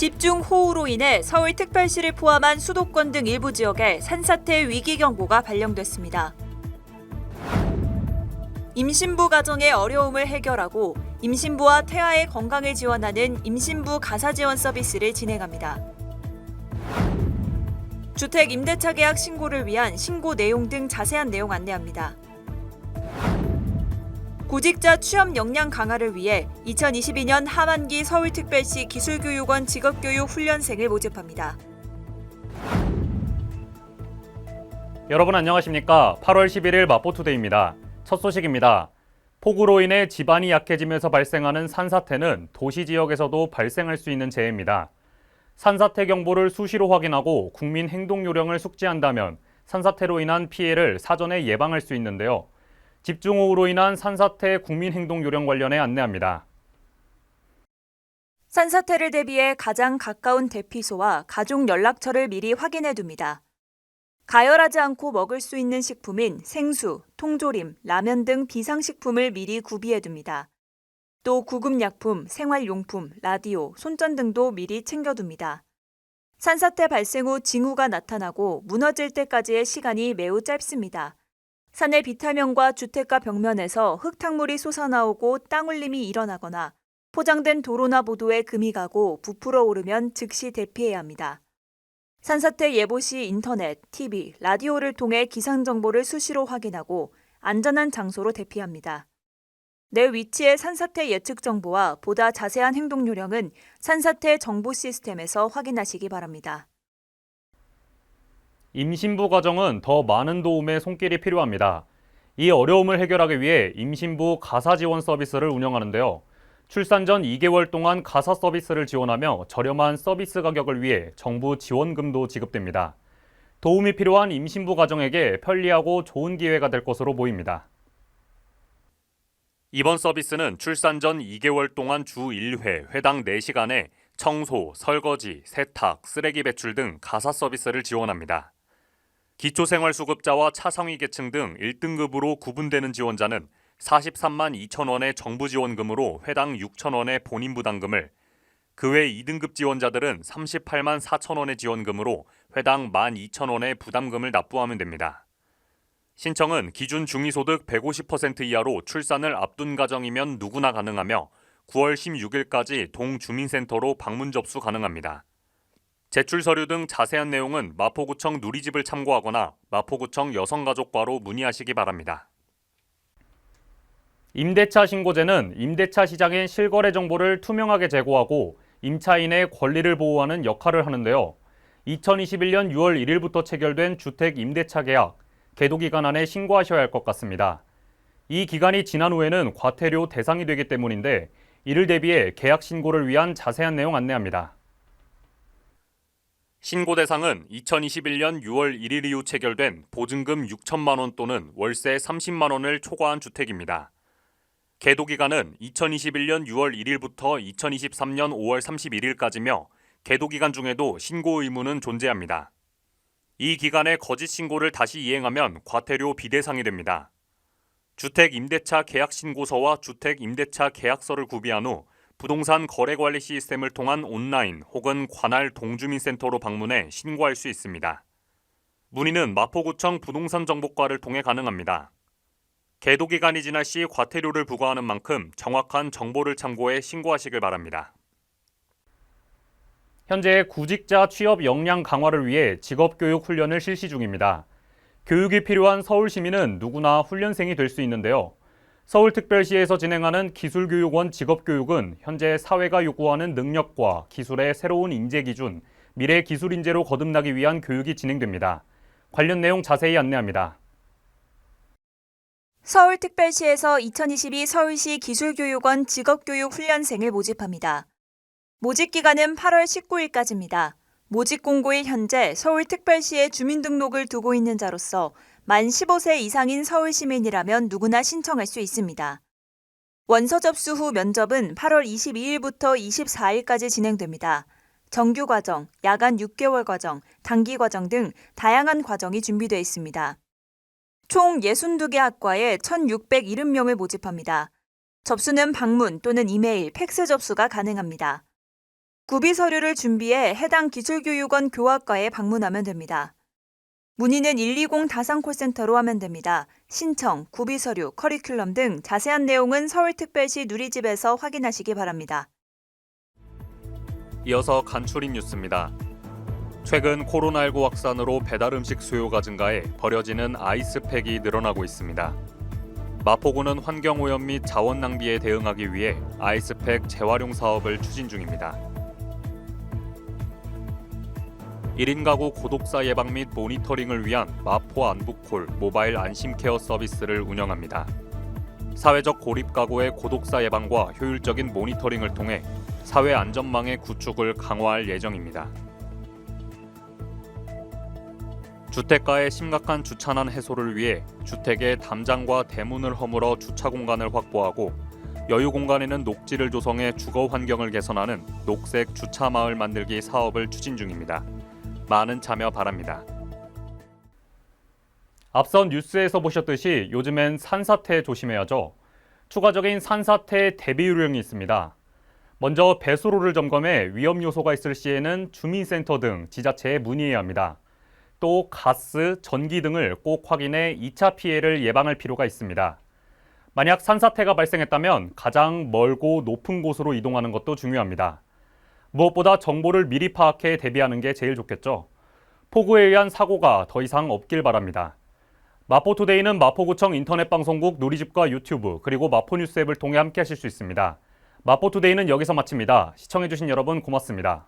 집중호우로 인해 서울특별시를 포함한 수도권 등 일부 지역에 산사태 위기경보가 발령됐습니다. 임신부 가정의 어려움을 해결하고 임신부와 태아의 건강을 지원하는 임신부 가사지원 서비스를 진행합니다. 주택 임대차 계약 신고를 위한 신고 내용 등 자세한 내용 안내합니다. 구직자 취업 역량 강화를 위해 2022년 하반기 서울특별시 기술교육원 직업교육 훈련생을 모집합니다. 여러분 안녕하십니까? 8월 11일 마포투데이입니다. 첫 소식입니다. 폭우로 인해 지반이 약해지면서 발생하는 산사태는 도시 지역에서도 발생할 수 있는 재해입니다. 산사태 경보를 수시로 확인하고 국민 행동 요령을 숙지한다면 산사태로 인한 피해를 사전에 예방할 수 있는데요. 집중호우로 인한 산사태 국민 행동 요령 관련해 안내합니다. 산사태를 대비해 가장 가까운 대피소와 가족 연락처를 미리 확인해 둡니다. 가열하지 않고 먹을 수 있는 식품인 생수, 통조림, 라면 등 비상식품을 미리 구비해 둡니다. 또 구급약품, 생활용품, 라디오, 손전 등도 미리 챙겨둡니다. 산사태 발생 후 징후가 나타나고 무너질 때까지의 시간이 매우 짧습니다. 산의 비탈면과 주택가 벽면에서 흙탕물이 솟아나오고 땅울림이 일어나거나 포장된 도로나 보도에 금이 가고 부풀어 오르면 즉시 대피해야 합니다. 산사태 예보 시 인터넷, TV, 라디오를 통해 기상정보를 수시로 확인하고 안전한 장소로 대피합니다. 내 위치의 산사태 예측 정보와 보다 자세한 행동 요령은 산사태 정보 시스템에서 확인하시기 바랍니다. 임신부 가정은 더 많은 도움의 손길이 필요합니다. 이 어려움을 해결하기 위해 임신부 가사 지원 서비스를 운영하는데요. 출산 전 2개월 동안 가사 서비스를 지원하며 저렴한 서비스 가격을 위해 정부 지원금도 지급됩니다. 도움이 필요한 임신부 가정에게 편리하고 좋은 기회가 될 것으로 보입니다. 이번 서비스는 출산 전 2개월 동안 주 1회 회당 4시간에 청소, 설거지, 세탁, 쓰레기 배출 등 가사 서비스를 지원합니다. 기초생활수급자와 차상위 계층 등 1등급으로 구분되는 지원자는 43만 2천 원의 정부 지원금으로 회당 6천 원의 본인 부담금을, 그 외 2등급 지원자들은 38만 4천 원의 지원금으로 회당 1만 2천 원의 부담금을 납부하면 됩니다. 신청은 기준 중위소득 150% 이하로 출산을 앞둔 가정이면 누구나 가능하며 9월 16일까지 동주민센터로 방문 접수 가능합니다. 제출 서류 등 자세한 내용은 마포구청 누리집을 참고하거나 마포구청 여성가족과로 문의하시기 바랍니다. 임대차 신고제는 임대차 시장의 실거래 정보를 투명하게 제공하고 임차인의 권리를 보호하는 역할을 하는데요. 2021년 6월 1일부터 체결된 주택 임대차 계약, 계도 기간 안에 신고하셔야 할 것 같습니다. 이 기간이 지난 후에는 과태료 대상이 되기 때문인데 이를 대비해 계약 신고를 위한 자세한 내용 안내합니다. 신고 대상은 2021년 6월 1일 이후 체결된 보증금 6천만 원 또는 월세 30만 원을 초과한 주택입니다. 계도 기간은 2021년 6월 1일부터 2023년 5월 31일까지며 계도 기간 중에도 신고 의무는 존재합니다. 이 기간에 거짓 신고를 다시 이행하면 과태료 비대상이 됩니다. 주택 임대차 계약 신고서와 주택 임대차 계약서를 구비한 후 부동산 거래관리 시스템을 통한 온라인 혹은 관할 동주민센터로 방문해 신고할 수 있습니다. 문의는 마포구청 부동산정보과를 통해 가능합니다. 계도 기간이 지날 시 과태료를 부과하는 만큼 정확한 정보를 참고해 신고하시길 바랍니다. 현재 구직자 취업 역량 강화를 위해 직업교육 훈련을 실시 중입니다. 교육이 필요한 서울 시민은 누구나 훈련생이 될 수 있는데요. 서울특별시에서 진행하는 기술교육원 직업교육은 현재 사회가 요구하는 능력과 기술의 새로운 인재 기준, 미래 기술 인재로 거듭나기 위한 교육이 진행됩니다. 관련 내용 자세히 안내합니다. 서울특별시에서 2022 서울시 기술교육원 직업교육 훈련생을 모집합니다. 모집 기간은 8월 19일까지입니다. 모집 공고일 현재 서울특별시에 주민등록을 두고 있는 자로서 만 15세 이상인 서울시민이라면 누구나 신청할 수 있습니다. 원서 접수 후 면접은 8월 22일부터 24일까지 진행됩니다. 정규 과정, 야간 6개월 과정, 단기 과정 등 다양한 과정이 준비되어 있습니다. 총 62개 학과에 1,670명을 모집합니다. 접수는 방문 또는 이메일, 팩스 접수가 가능합니다. 구비 서류를 준비해 해당 기술교육원 교학과에 방문하면 됩니다. 문의는 120 다산콜센터로 하면 됩니다. 신청, 구비 서류, 커리큘럼 등 자세한 내용은 서울특별시 누리집에서 확인하시기 바랍니다. 이어서 간추린 뉴스입니다. 최근 코로나19 확산으로 배달 음식 수요가 증가해 버려지는 아이스팩이 늘어나고 있습니다. 마포구는 환경오염 및 자원 낭비에 대응하기 위해 아이스팩 재활용 사업을 추진 중입니다. 1인 가구 고독사 예방 및 모니터링을 위한 마포 안부콜 모바일 안심케어 서비스를 운영합니다. 사회적 고립 가구의 고독사 예방과 효율적인 모니터링을 통해 사회 안전망의 구축을 강화할 예정입니다. 주택가의 심각한 주차난 해소를 위해 주택의 담장과 대문을 허물어 주차 공간을 확보하고 여유 공간에는 녹지를 조성해 주거 환경을 개선하는 녹색 주차 마을 만들기 사업을 추진 중입니다. 많은 참여 바랍니다. 앞선 뉴스에서 보셨듯이 요즘엔 산사태 조심해야죠. 추가적인 산사태 대비 요령이 있습니다. 먼저 배수로를 점검해 위험 요소가 있을 시에는 주민센터 등 지자체에 문의해야 합니다. 또 가스, 전기 등을 꼭 확인해 2차 피해를 예방할 필요가 있습니다. 만약 산사태가 발생했다면 가장 멀고 높은 곳으로 이동하는 것도 중요합니다. 무엇보다 정보를 미리 파악해 대비하는 게 제일 좋겠죠. 폭우에 의한 사고가 더 이상 없길 바랍니다. 마포투데이는 마포구청 인터넷방송국 누리집과 유튜브 그리고 마포뉴스 앱을 통해 함께 하실 수 있습니다. 마포투데이는 여기서 마칩니다. 시청해주신 여러분 고맙습니다.